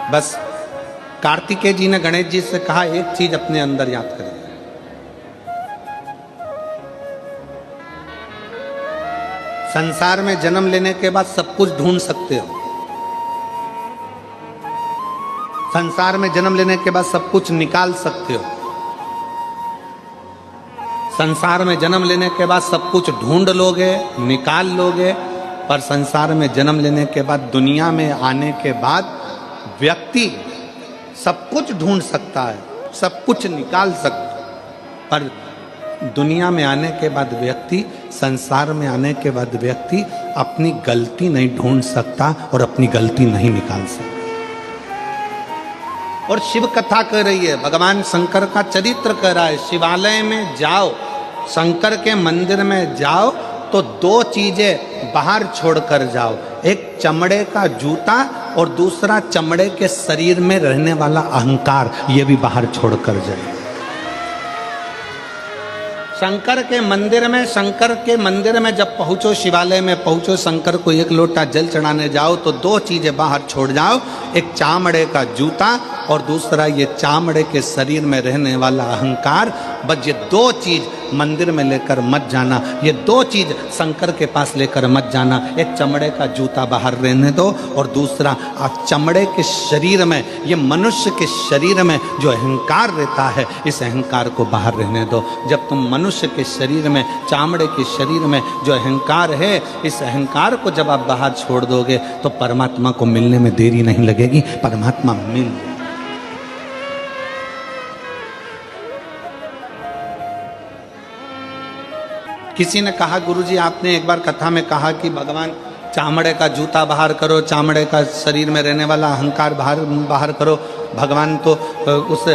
बस कार्तिकेय जी ने गणेश जी से कहा एक चीज अपने अंदर याद करिए, संसार में जन्म लेने के बाद सब कुछ ढूंढ सकते हो, संसार में जन्म लेने के बाद सब कुछ निकाल सकते हो, संसार में जन्म लेने के बाद सब कुछ ढूंढ लोगे, निकाल लोगे, पर संसार में जन्म लेने के बाद, दुनिया में आने के बाद व्यक्ति सब कुछ ढूंढ सकता है, सब कुछ निकाल सकता है, पर दुनिया में आने के बाद व्यक्ति, संसार में आने के बाद व्यक्ति अपनी गलती नहीं ढूंढ सकता और अपनी गलती नहीं निकाल सकता। और शिव कथा कह रही है, भगवान शंकर का चरित्र कह रहा है, शिवालय में जाओ, शंकर के मंदिर में जाओ तो दो चीजें बाहर छोड़कर जाओ, एक चमड़े का जूता और दूसरा चमड़े के शरीर में रहने वाला अहंकार, ये भी बाहर छोड़कर जाए। शंकर के मंदिर में जब पहुंचो, शिवालय में पहुंचो, शंकर को एक लोटा जल चढ़ाने जाओ तो दो चीजें बाहर छोड़ जाओ, एक चामड़े का जूता और दूसरा ये चामड़े के शरीर में रहने वाला अहंकार। बस ये दो चीज मंदिर में लेकर मत जाना, ये दो चीज शंकर के पास लेकर मत जाना। एक चमड़े का जूता बाहर रहने दो और दूसरा चमड़े के शरीर में, ये मनुष्य के शरीर में जो अहंकार रहता है, इस अहंकार को बाहर रहने दो। जब तुम मनुष्य के शरीर में, चामड़े के शरीर में जो अहंकार है, इस अहंकार को जब आप बाहर छोड़ दोगे तो परमात्मा को मिलने में देरी नहीं लगेगी, परमात्मा मिल। किसी ने कहा, गुरुजी आपने एक बार कथा में कहा कि भगवान चामड़े का जूता बाहर करो, चामड़े का शरीर में रहने वाला अहंकार बाहर करो। भगवान तो उस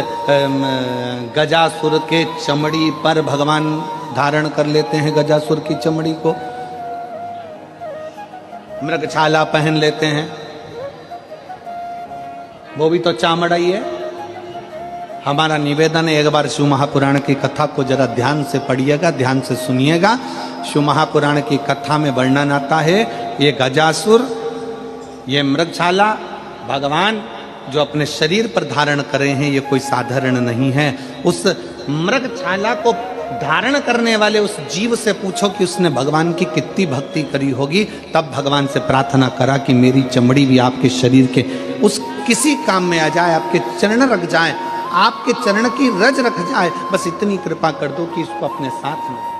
गजासुर के चमड़ी पर भगवान धारण कर लेते हैं, गजासुर की चमड़ी को मृगछाला पहन लेते हैं, वो भी तो चामड़ा ही है। हमारा निवेदन है, एक बार शिव महापुराण की कथा को जरा ध्यान से पढ़िएगा, ध्यान से सुनिएगा। शिव महापुराण की कथा में वर्णन आता है, ये गजासुर, ये मृगछाला भगवान जो अपने शरीर पर धारण करे हैं, ये कोई साधारण नहीं है। उस मृगछाला को धारण करने वाले उस जीव से पूछो कि उसने भगवान की कितनी भक्ति करी होगी। तब भगवान से प्रार्थना करा कि मेरी चमड़ी भी आपके शरीर के उस किसी काम में आ जाए, आपके चरण रख जाए, आपके चरण की रज रख जाए, बस इतनी कृपा कर दो कि इसको अपने साथ में